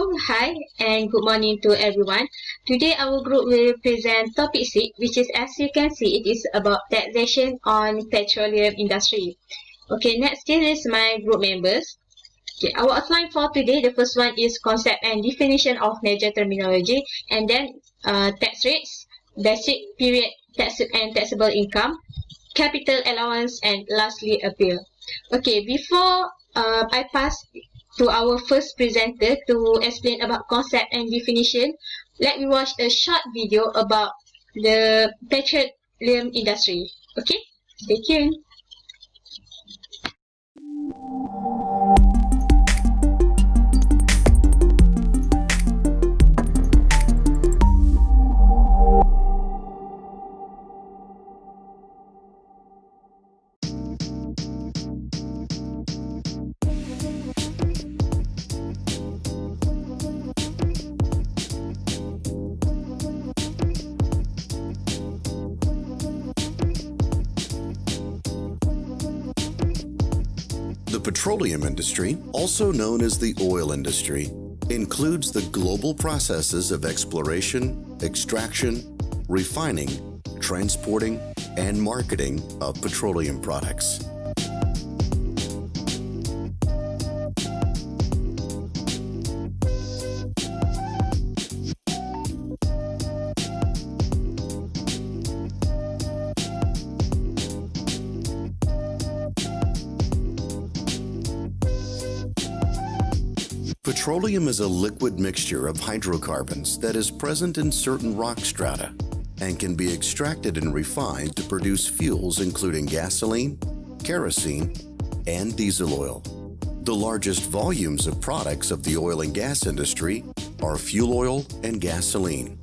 Hi, and good morning to everyone. Today, our group will present topic 6, which is, as you can see, it is about taxation on petroleum industry. Okay, next here is my group members. Okay, our outline for today, the first one is concept and definition of major terminology, and then tax rates, basic period tax and taxable income, capital allowance, and lastly, appeal. Okay, before I pass to our first presenter to explain about concept and definition, let me watch a short video about the petroleum industry. Okay, stay tuned. The petroleum industry, also known as the oil industry, includes the global processes of exploration, extraction, refining, transporting, and marketing of petroleum products. Petroleum is a liquid mixture of hydrocarbons that is present in certain rock strata and can be extracted and refined to produce fuels including gasoline, kerosene, and diesel oil. The largest volumes of products of the oil and gas industry are fuel oil and gasoline.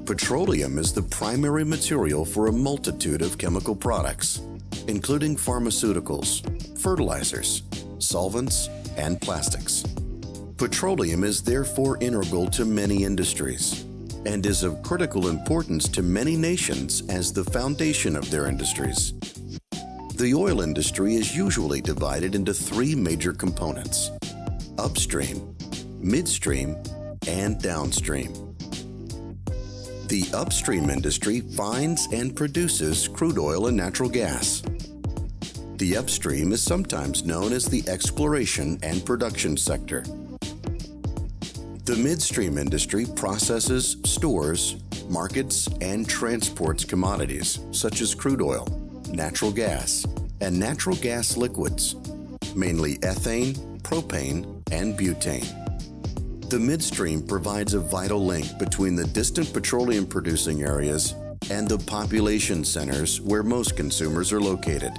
Petroleum is the primary material for a multitude of chemical products, including pharmaceuticals, fertilizers, solvents, and plastics. Petroleum is therefore integral to many industries and is of critical importance to many nations as the foundation of their industries. The oil industry is usually divided into three major components: upstream, midstream, and downstream. The upstream industry finds and produces crude oil and natural gas. The upstream is sometimes known as the exploration and production sector. The midstream industry processes, stores, markets, and transports commodities such as crude oil, natural gas, and natural gas liquids, mainly ethane, propane, and butane. The midstream provides a vital link between the distant petroleum producing areas and the population centers where most consumers are located.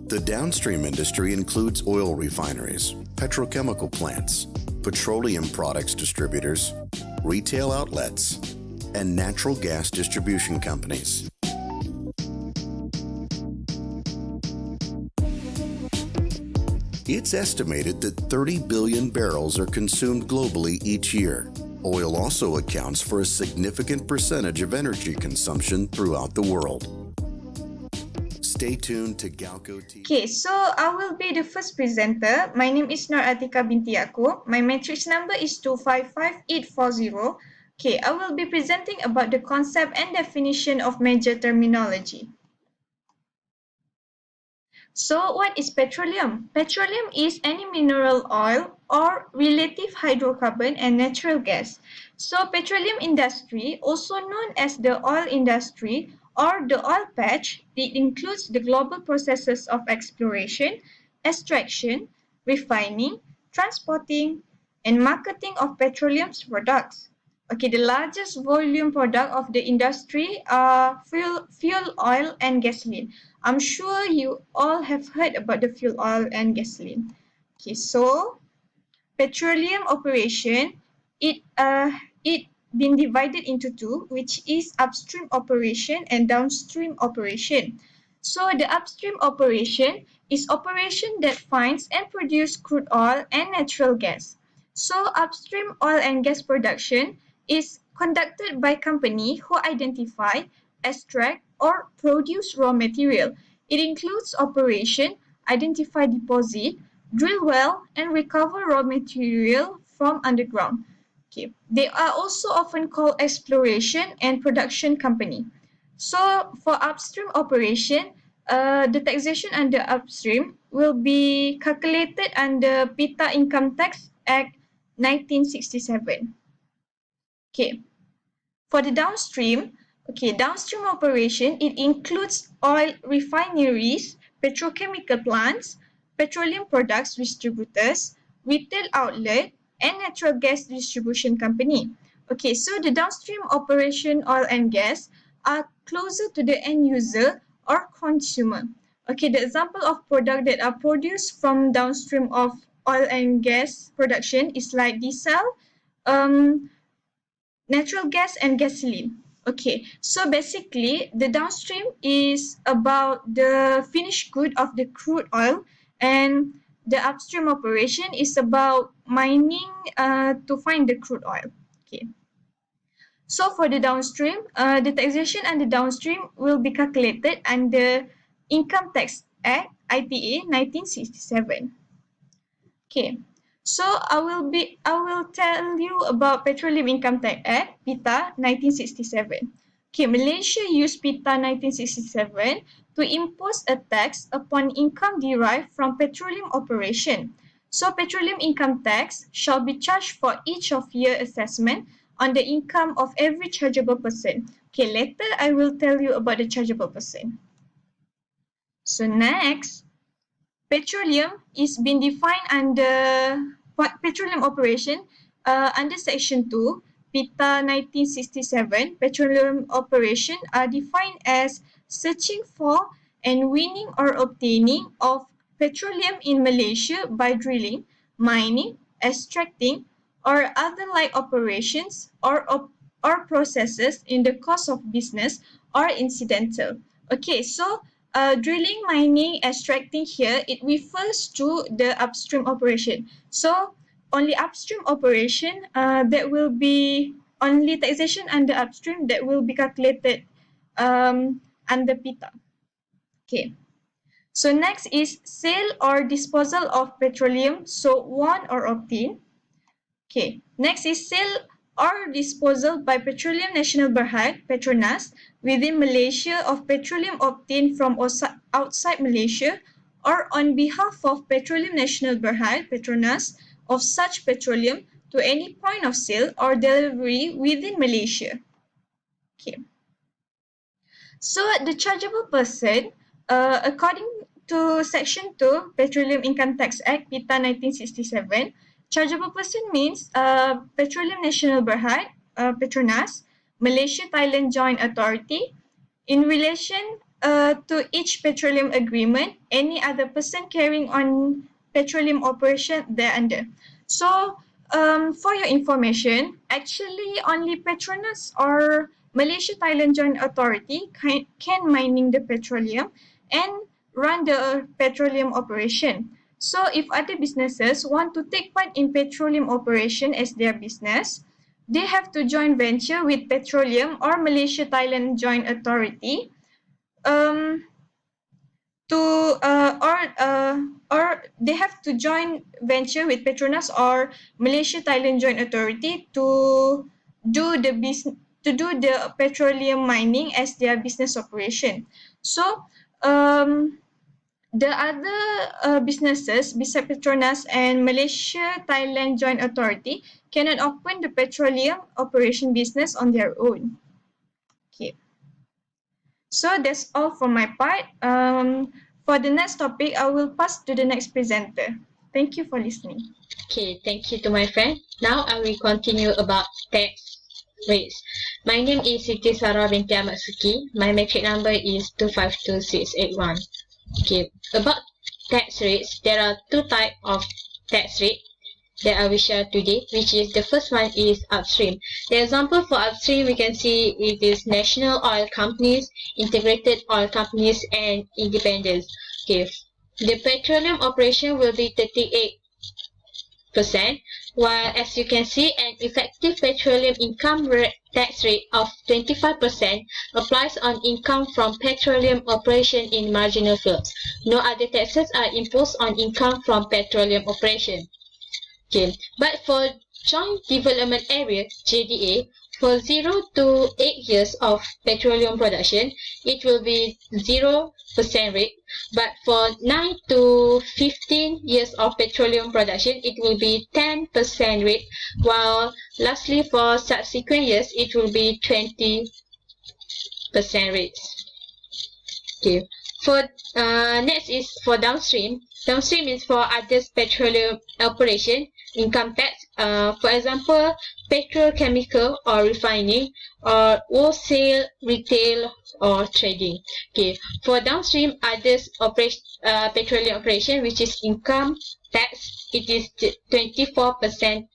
The downstream industry includes oil refineries, petrochemical plants, petroleum products distributors, retail outlets, and natural gas distribution companies. It's estimated that 30 billion barrels are consumed globally each year. Oil also accounts for a significant percentage of energy consumption throughout the world. Stay tuned to Galco TV. Okay, so I will be the first presenter. My name is Nur Atika binti Yaakob. My matrix number is 255840. Okay, I will be presenting about the concept and definition of major terminology. So what is petroleum? Petroleum is any mineral oil or relative hydrocarbon and natural gas. So petroleum industry, also known as the oil industry or the oil patch, it includes the global processes of exploration, extraction, refining, transporting, and marketing of petroleum products. Okay, the largest volume product of the industry are fuel oil and gasoline. I'm sure you all have heard about the fuel oil and gasoline. Okay, so petroleum operation, it been divided into two, which is upstream operation and downstream operation. So the upstream operation is operation that finds and produces crude oil and natural gas. So upstream oil and gas production is conducted by company who identify, extract, or produce raw material. It includes operation, identify deposit, drill well, and recover raw material from underground. Okay. They are also often called exploration and production company. So for upstream operation, the taxation under upstream will be calculated under PITA Income Tax Act 1967. Okay. For the downstream, downstream operation, it includes oil refineries, petrochemical plants, petroleum products distributors, retail outlet, and natural gas distribution company. Okay, so the downstream operation oil and gas are closer to the end user or consumer. Okay, the example of product that are produced from downstream of oil and gas production is like diesel, um, natural gas and gasoline. Okay, so basically the downstream is about the finished good of the crude oil, and the upstream operation is about mining to find the crude oil. Okay, so for the downstream, the taxation and the downstream will be calculated under Income Tax Act ITA 1967. Okay, so I will tell you about Petroleum Income Tax Act PITA 1967. Okay, Malaysia used PITA 1967 to impose a tax upon income derived from petroleum operation. So petroleum income tax shall be charged for each of year assessment on the income of every chargeable person. Okay, later I will tell you about the chargeable person. So next, petroleum is being defined under petroleum operation under Section 2, PITA 1967. Petroleum operation are defined as searching for and winning or obtaining of petroleum in Malaysia by drilling, mining, extracting, or other like operations or processes in the course of business or incidental. Okay, so drilling, mining, extracting here, it refers to the upstream operation. So only upstream operation that will be only taxation under upstream that will be calculated under PITA. Okay. So next is sale or disposal of petroleum, so won or obtained. Okay, next is sale or disposal by Petroleum Nasional Berhad Petronas within Malaysia of petroleum obtained from outside Malaysia or on behalf of Petroleum Nasional Berhad Petronas of such petroleum to any point of sale or delivery within Malaysia. Okay. So the chargeable person, according to Section 2 Petroleum Income Tax Act PITA 1967, chargeable person means Petroleum Nasional Berhad Petronas, Malaysia Thailand Joint Authority, in relation to each petroleum agreement, any other person carrying on petroleum operation thereunder. So for your information, actually only Petronas or Malaysia Thailand Joint Authority can mining the petroleum and run the petroleum operation. So if other businesses want to take part in petroleum operation as their business, they have to join venture with Petroleum or Malaysia Thailand Joint Authority to or they have to join venture with Petronas or Malaysia Thailand Joint Authority to do the business, to do the petroleum mining as their business operation. So the other businesses beside Petronas and Malaysia Thailand Joint Authority cannot open the petroleum operation business on their own. Okay. So that's all from my part. For the next topic, I will pass to the next presenter. Thank you for listening. Okay, thank you to my friend. Now I will continue about tax rates. My name is Siti Sarah binti Ahmad Suki. My matric number is 252681. Okay, about tax rates, there are two types of tax rate that I will share today, which is the first one is upstream. The example for upstream, we can see it is national oil companies, integrated oil companies, and independents. Okay, the petroleum operation will be 38%, while as you can see, an effective petroleum income tax rate of 25% applies on income from petroleum operation in marginal fields. No other taxes are imposed on income from petroleum operation. Okay, but for Joint Development Area (JDA) for 0 to 8 years of petroleum production, it will be 0% rate, but for 9 to 15 years of petroleum production, it will be 10% rate, while lastly for subsequent years, it will be 20% rates. Okay. For next is for downstream. Downstream is for others petroleum operation, income tax. For example, petrochemical or refining, or wholesale, retail, or trading. Okay. For downstream others operation, petroleum operation, which is income tax, it is 24%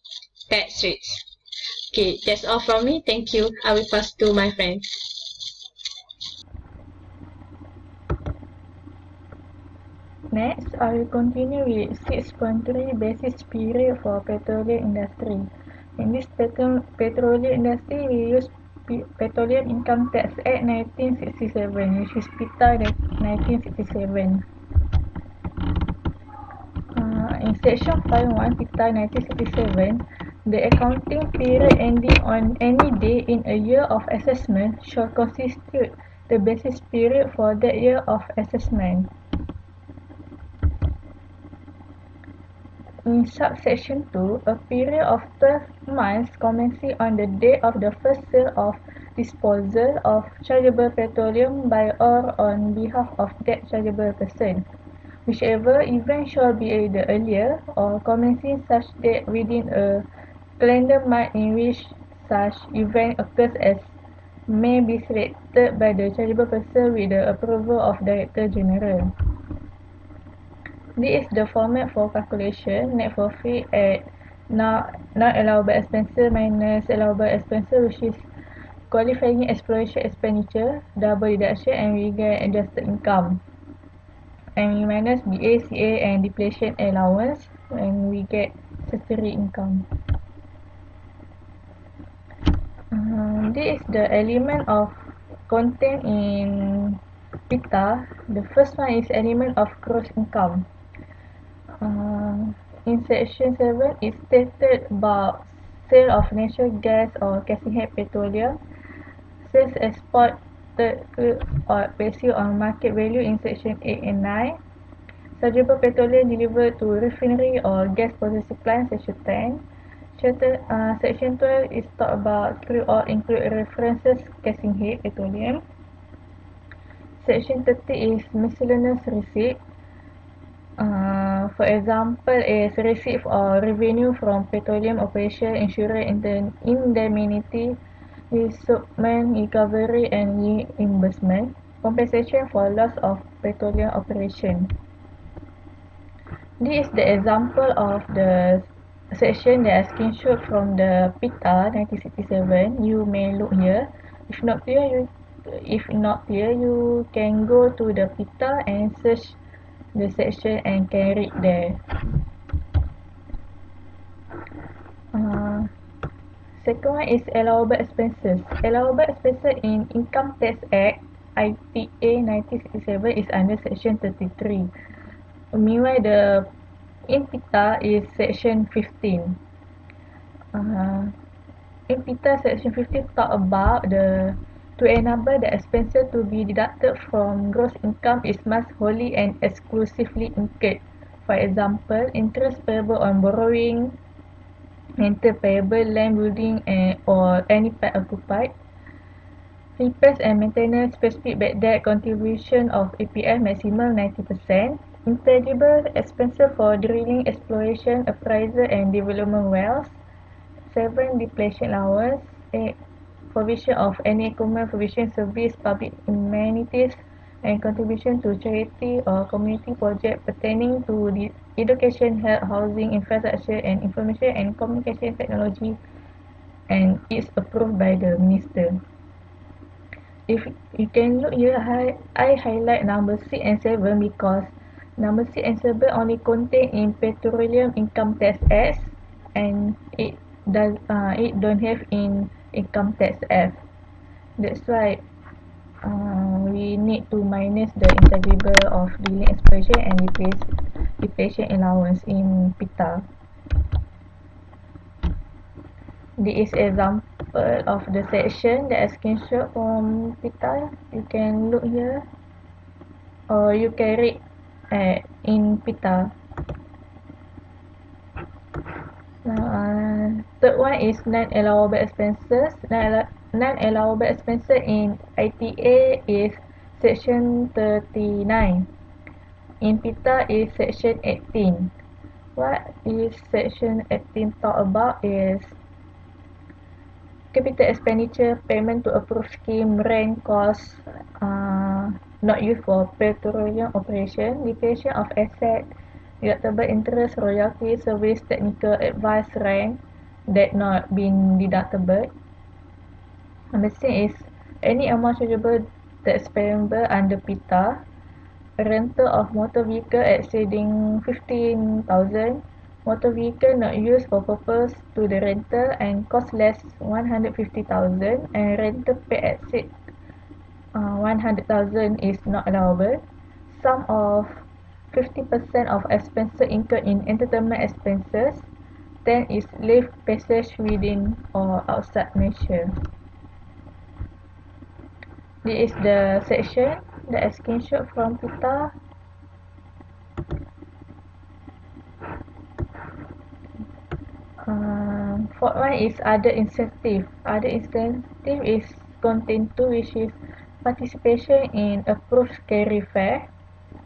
tax rates. Okay, that's all from me. Thank you. I will pass to my friend. Next, I will continue with 6.3 basis period for petroleum industry. In this petroleum industry, we use Petroleum Income Tax Act 1967, which is PITA 1967. In Section 5.1 PITA 1967, the accounting period ending on any day in a year of assessment shall constitute the basis period for that year of assessment. In subsection 2, a period of 12 months commencing on the date of the first sale or disposal of chargeable petroleum by or on behalf of that chargeable person, whichever event shall be the earlier, or commencing such date within a calendar month in which such event occurs as may be selected by the chargeable person with the approval of Director General. This is the format for calculation net profit at non-allowable expenses minus allowable expenses, which is qualifying exploration expenditure, double deduction, and we get adjusted income. And we minus BA, CA, and depletion allowance, and we get statutory income. This is the element of content in PITA. The first one is element of gross income. In section 7, it stated about sale of natural gas or casing-head petroleum, sales exported or based on market value in section 8 and 9, chargeable petroleum delivered to refinery or gas processing plant, section 10. Section 12 is talk about crude oil include references casing-head petroleum. Section 30 is miscellaneous receipt. For example, is receipt or revenue from petroleum operation, insurance, indemnity, equipment recovery and reimbursement, compensation for loss of petroleum operation. This is the example of the section that I screenshot from the PITA 1967. You may look here. If not here, you can go to the PITA and search the section and can read there. Second one is allowable expenses. Allowable expenses in Income Tax Act ITA 1967 is under section 33. Meanwhile, the in PITA is section 15. In PITA section 15 talk about the to enable the expenses to be deducted from gross income is must wholly and exclusively incurred. For example, interest payable on borrowing, rental payable, land building or any part occupied, repairs and maintenance, specific bad debt contribution of APF maximum 90%, intangible expenses for drilling, exploration, appraisal and development wells, 7. Depletion allowance, 8. Provision of any equipment, provision service, public amenities, and contribution to charity or community project pertaining to the education, health, housing, infrastructure, and information and communication technology, and is approved by the minister. If you can look here, I highlight number 6 and 7 because number 6 and 7 only contain in Petroleum Income Tax Act, and it don't have in Income Tax Act. That's why we need to minus the intangible of drilling, exploration and depletion allowance in PITA. This is example of the section that I screenshot from Pita. You can look here or you can read in Pita. Third one is non-allowable expenses. Non-allowable expenses in ITA is section 39. In Pita is section 18. What is section 18 talk about is capital expenditure payment to approved scheme rent cost not used for petroleum operation, depreciation of asset, deductible interest, royalty, service, technical advice, rent that not been deductible. Number 6 is any amount chargeable tax payable under PITA, rental of motor vehicle exceeding 15,000, motor vehicle not used for purpose to the rental and cost less 150,000 and rental pay exceed 100,000 is not allowable. Sum of 50% of expenses incurred in entertainment expenses. 10 is leave passage within or outside Malaysia. This is the section that I screenshot from Pita. Fourth one is other incentive. Other incentive is contained 2, which is participation in approved carry fair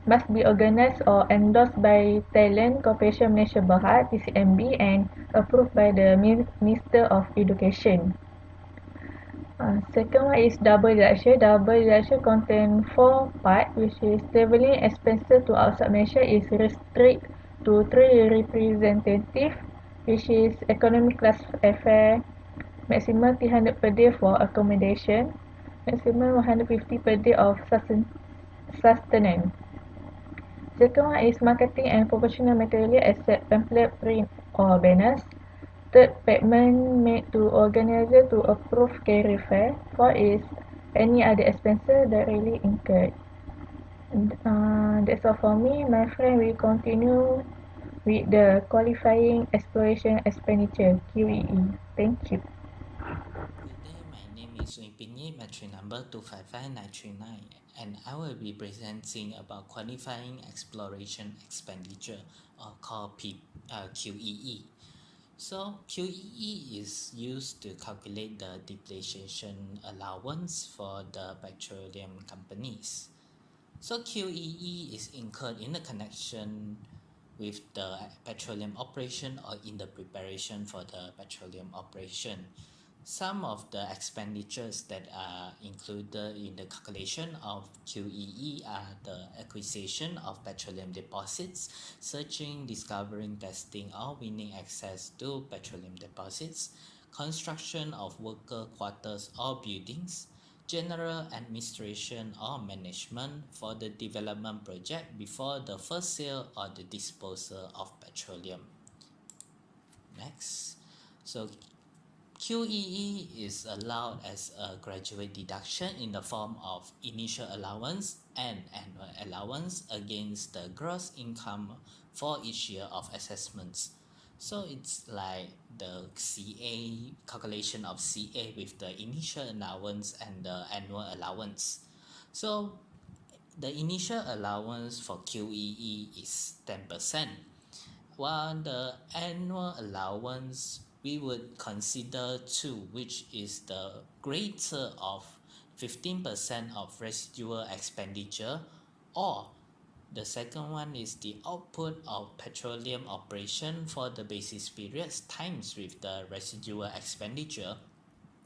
must be organised or endorsed by Talent Corporation Malaysia Berhad (TCMB) and approved by the Minister of Education. Second one is double deduction. Double deduction contain 4 parts, which is travelling expenses to outside Malaysia is restricted to 3 representative, which is economy class airfare, maximum 300 per day for accommodation, maximum 150 per day of sustenance. Second one is marketing and promotional material except pamphlet, print or banners. Third, payment made to organizer to approve carry fair. Fourth is any other expenses that really incurred. That's all for me. My friend will continue with the qualifying exploration expenditure QEE. Thank you. Good day, my name is Pinyi, matric number 255939, and I will be presenting about qualifying exploration expenditure or called QEE. So QEE is used to calculate the depreciation allowance for the petroleum companies. So QEE is incurred in the connection with the petroleum operation or in the preparation for the petroleum operation. Some of the expenditures that are included in the calculation of QEE are the acquisition of petroleum deposits, searching, discovering, testing, or winning access to petroleum deposits, construction of worker quarters or buildings, general administration or management for the development project before the first sale or the disposal of petroleum. Next, so QEE is allowed as a graduate deduction in the form of initial allowance and annual allowance against the gross income for each year of assessments. So it's like the CA calculation of CA with the initial allowance and the annual allowance. So the initial allowance for QEE is 10%, while the annual allowance we would consider 2, which is the greater of 15% of residual expenditure, or the second one is the output of petroleum operation for the basis periods times with the residual expenditure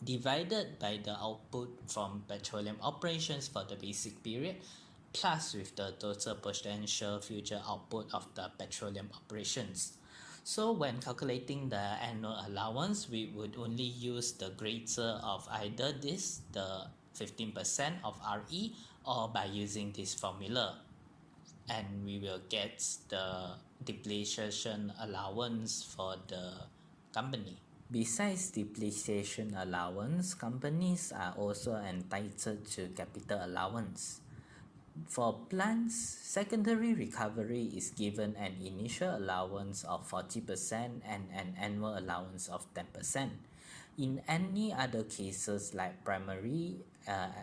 divided by the output from petroleum operations for the basic period plus with the total potential future output of the petroleum operations. So when calculating the annual allowance, we would only use the greater of either this, the 15% of RE, or by using this formula. And we will get the depreciation allowance for the company. Besides depreciation allowance, companies are also entitled to capital allowance. For plants, secondary recovery is given an initial allowance of 40% and an annual allowance of 10%. In any other cases like primary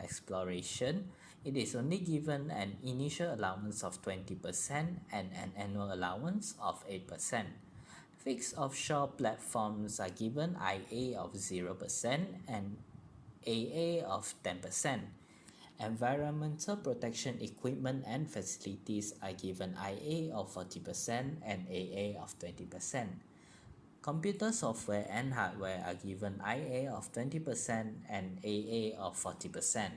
exploration, it is only given an initial allowance of 20% and an annual allowance of 8%. Fixed offshore platforms are given IA of 0% and AA of 10%. Environmental protection equipment and facilities are given IA of 40% and AA of 20%. Computer software and hardware are given IA of 20% and AA of 40%.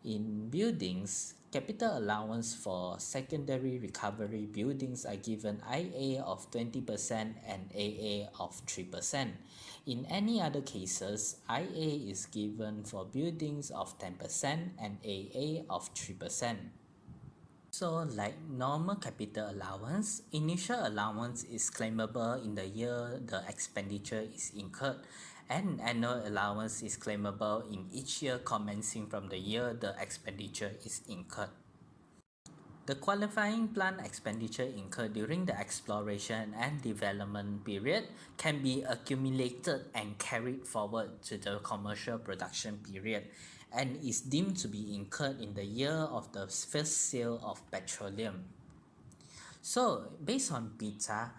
In buildings, capital allowance for secondary recovery buildings are given IA of 20% and AA of 3%. In any other cases, IA is given for buildings of 10% and AA of 3%. So like normal capital allowance, initial allowance is claimable in the year the expenditure is incurred, and annual allowance is claimable in each year commencing from the year the expenditure is incurred. The qualifying plant expenditure incurred during the exploration and development period can be accumulated and carried forward to the commercial production period and is deemed to be incurred in the year of the first sale of petroleum. So, based on PITA,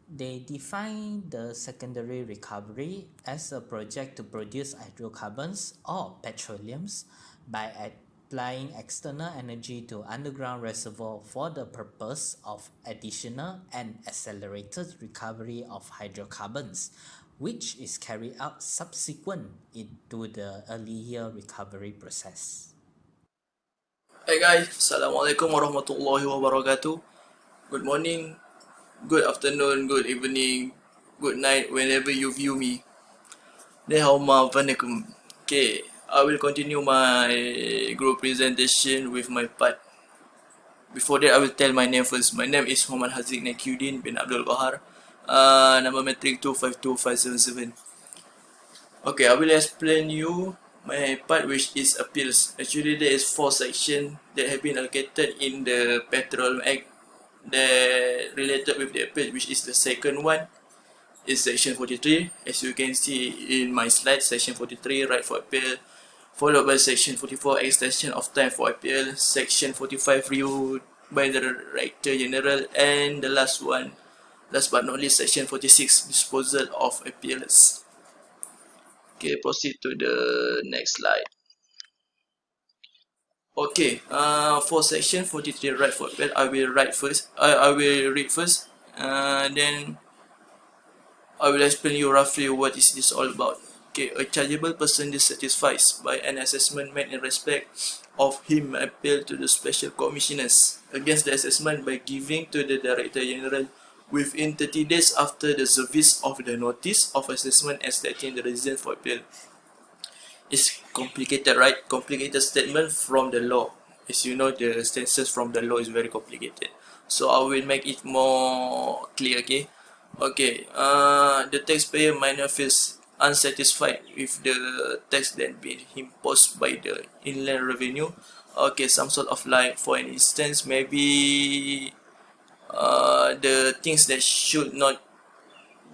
they define the secondary recovery as a project to produce hydrocarbons or petroleums by applying external energy to underground reservoir for the purpose of additional and accelerated recovery of hydrocarbons, which is carried out subsequent to the earlier recovery process. Hey guys, Assalamualaikum warahmatullahi wabarakatuh. Good morning, good afternoon, good evening, good night whenever you view me. Nehawmavanakum. Okay, I will continue my group presentation with my part. Before that, I will tell my name first. My name is Muhammad Haziq Nakiuddin bin Abdul Bahar. Number metric 252577. Okay, I will explain you my part, which is appeals. Actually, there is 4 sections that have been allocated in the Petroleum Act that related with the appeal, which is the second one is section 43. As you can see in my slide, section 43, right for appeal, followed by section 44, extension of time for appeal, section 45, review by the Director General, and the last one, last but not least, section 46, disposal of appeals. Okay, proceed to the next slide. Okay, for section 43, right for appeal, I will read first, then I will explain you roughly what is this all about. Okay, a chargeable person dissatisfied by an assessment made in respect of him appeal to the special commissioners against the assessment by giving to the Director General within 30 days after the service of the notice of assessment and stating the reason for appeal. It's complicated, right? Complicated statement from the law. As you know, the stances from the law is very complicated. So I will make it more clear, okay? Okay, the taxpayer minor feels unsatisfied with the tax that been imposed by the Inland Revenue. Okay, some sort of like, for an instance, maybe the things that should not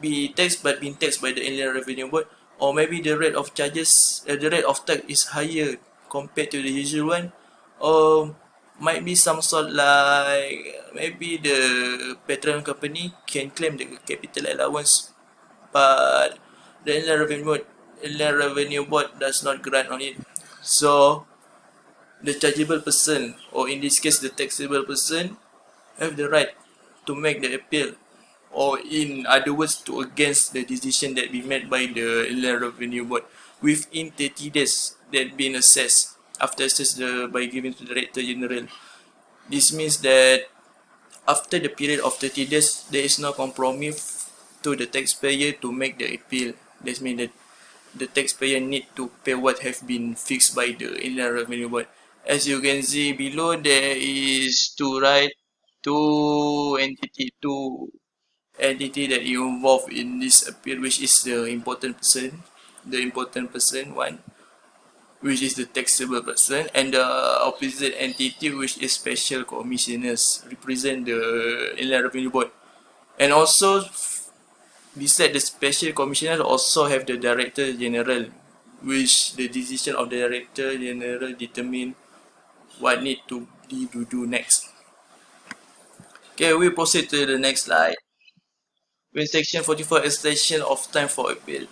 be taxed but being taxed by the Inland Revenue Board, or maybe the rate of charges, the rate of tax is higher compared to the usual one, or might be some sort like maybe the petroleum company can claim the capital allowance, but the Inland Revenue Board does not grant on it. So the chargeable person, or in this case the taxable person, have the right to make the appeal, or in other words, to against the decision that be made by the Inland Revenue Board within 30 days that been assessed after assessed by giving to the Director General. This means that after the period of 30 days, there is no compromise to the taxpayer to make the appeal. That means that the taxpayer need to pay what have been fixed by the Inland Revenue Board. As you can see below, there is two entity that involved in this appeal, which is the important person one, which is the taxable person, and the opposite entity, which is special commissioners represent the Inland Revenue Board. And also besides the special commissioner also have the director general, which the decision of the director general determine what need to be to do next. Okay, we proceed to the next slide. When section 44 extension of time for appeal.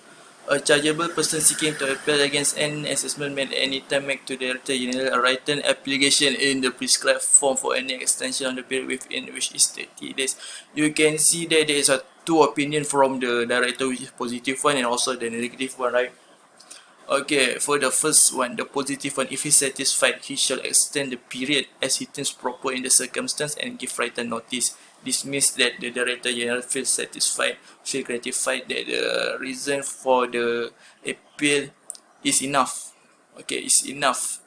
A chargeable person seeking to appeal against any assessment made at any time make to the Director General a written application in the prescribed form for any extension of the period within which is 30 days. You can see that there is a two opinion from the director, which is positive one and also the negative one, right? Okay, for the first one, the positive one, if he satisfied, he shall extend the period as he thinks proper in the circumstance and give written notice. This means that the Director General feels satisfied, feel gratified that the reason for the appeal is enough. Okay, is enough.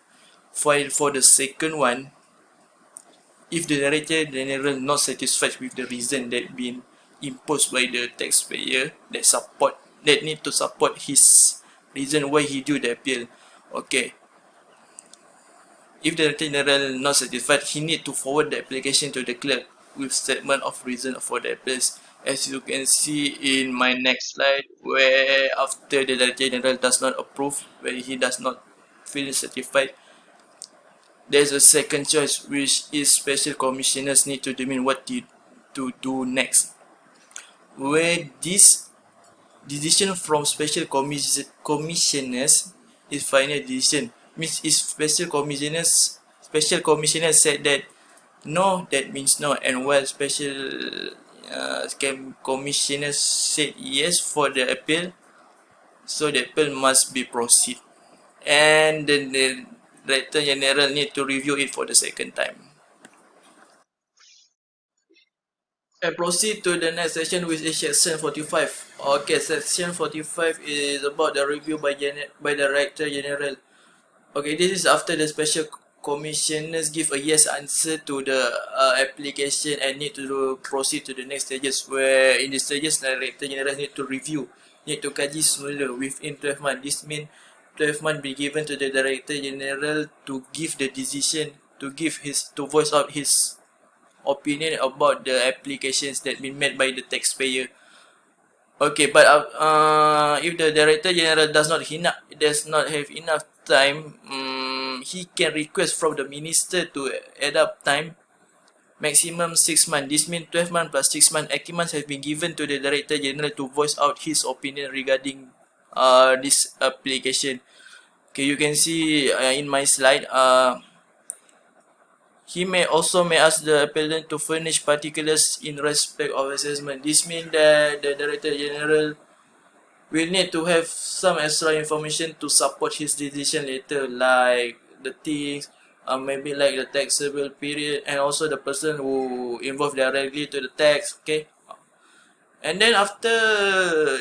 For the second one, if the Director General not satisfied with the reason that been imposed by the taxpayer that need to support his reason why he do the appeal. Okay, if the Director General not satisfied, he need to forward the application to the clerk with statement of reason for the appeals. As you can see in my next slide, where after the Director General does not approve, where he does not feel satisfied, there's a second choice, which is special commissioners need to determine what to do next. Where this decision from special commissioners is final decision, means if special commissioners said that no, that means no, and while special commissioners said yes for the appeal, so the appeal must be proceed, and then the Director General need to review it for the second time. And proceed to the next section, which is section 45. Okay, section 45 is about the review by Director General. Okay, this is after the special commissioners give a yes answer to the application and need to proceed to the next stages, where in the stages Director General need to review, need to kaji semula within 12 months. This means 12 months be given to the Director General to give the decision, to voice out his opinion about the applications that been made by the taxpayer. Okay, but if the Director General does not have enough time, he can request from the minister to add up time, maximum 6 months. This means 12 months plus 6 months. 18 months have been given to the Director General to voice out his opinion regarding this application. Okay, you can see in my slide, he may ask the appellant to furnish particulars in respect of assessment. This means that the Director General will need to have some extra information to support his decision later, like the things, maybe like the taxable period, and also the person who involved directly to the tax. Okay, and then after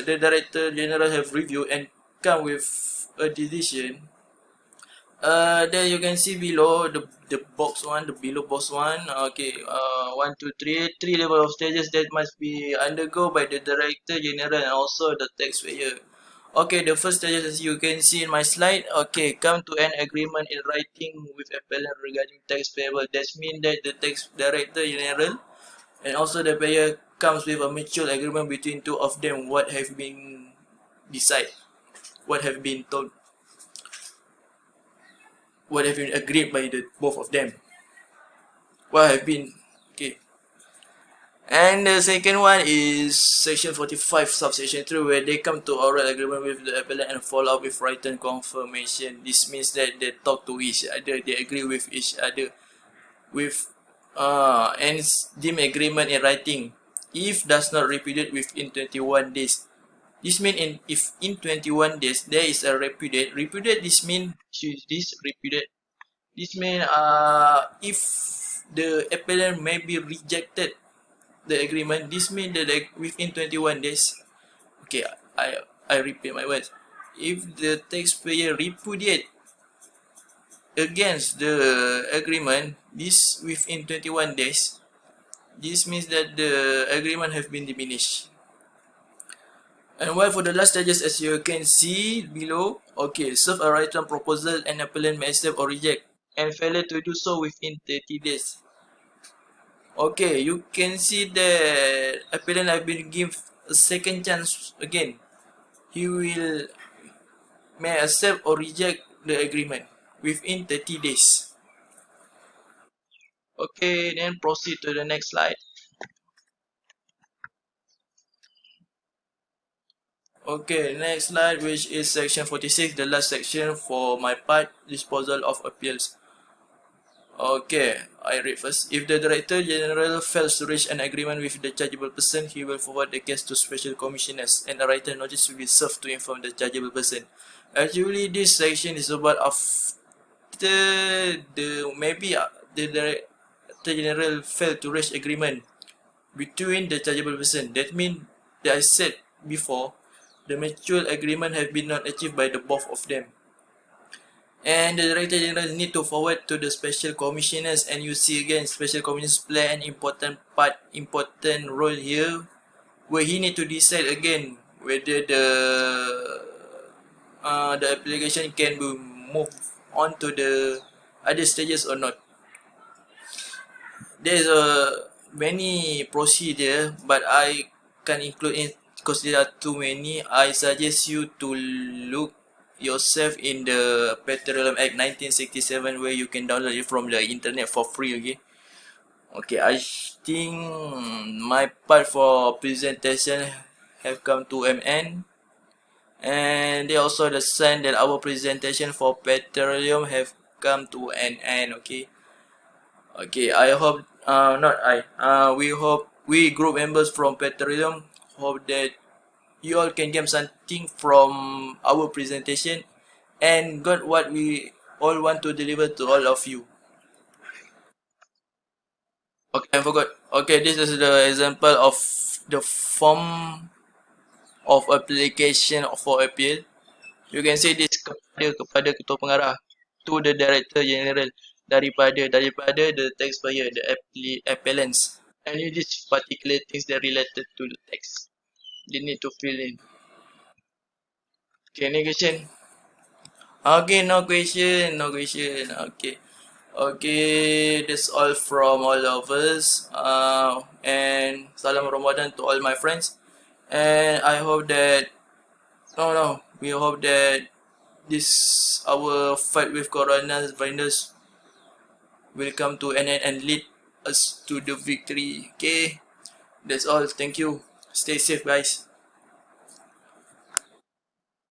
the Director General have reviewed and come with a decision, there you can see below the box one, the below box one. Okay, 1, 2, 3, three level of stages that must be undergo by the Director General and also the taxpayer. Okay, the first stages, as you can see in my slide, okay, come to an agreement in writing with appellant regarding tax payable. That means that the tax Director General and also the payer comes with a mutual agreement between two of them, what have been decided, what have been told, what have been agreed by the both of them, what have been, okay. And the second one is section 45 subsection 3, where they come to oral agreement with the appellant and follow up with written confirmation. This means that they talk to each other, they agree with each other with and deem agreement in writing if does not repudiate within 21 days. This means if in 21 days there is a repudiate, this means repudiate. This means if the appellant may be rejected the agreement, this means that within 21 days, okay, I repeat my words. If the taxpayer repudiate against the agreement, this within 21 days, this means that the agreement have been diminished. And while for the last stages, as you can see below, okay, serve a written proposal and appellant may accept or reject, and failure to do so within 30 days. Okay, you can see that appellant have been give a second chance again. He will may accept or reject the agreement within 30 days. Okay, then proceed to the next slide. Okay, next slide, which is section 46, the last section for my part, disposal of appeals. Okay, I read first. If the Director General fails to reach an agreement with the chargeable person, he will forward the case to Special Commissioners and a written notice will be served to inform the chargeable person. Actually, this section is about after the Director General failed to reach agreement between the chargeable person. That means, that I said before, the mutual agreement have been not achieved by the both of them. And the Director General need to forward to the Special Commissioners, and you see again, Special Commissioners play an important role here, where he need to decide again whether the application can be moved on to the other stages or not. There is many procedure, but I can't include it because there are too many. I suggest you to look yourself in the Petroleum Act 1967, where you can download it from the internet for free. Okay, I think my part for presentation have come to an end, and they also understand that our presentation for Petroleum have come to an end. Okay, I hope, we hope, we group members from Petroleum hope that you all can get something from our presentation and got what we all want to deliver to all of you. Okay, I forgot. Okay, this is the example of the form of application for appeal. You can say this kepada ketua pengarah, to the Director General, daripada the taxpayer, the appellants, and these particular things that related to the tax they need to fill in. Okay, any question? Okay, no question. Okay, that's all from all of us. And salam Ramadan to all my friends. And I hope that we hope that this our fight with coronavirus will come to an end and lead us to the victory. Okay, that's all. Thank you. Stay safe, guys.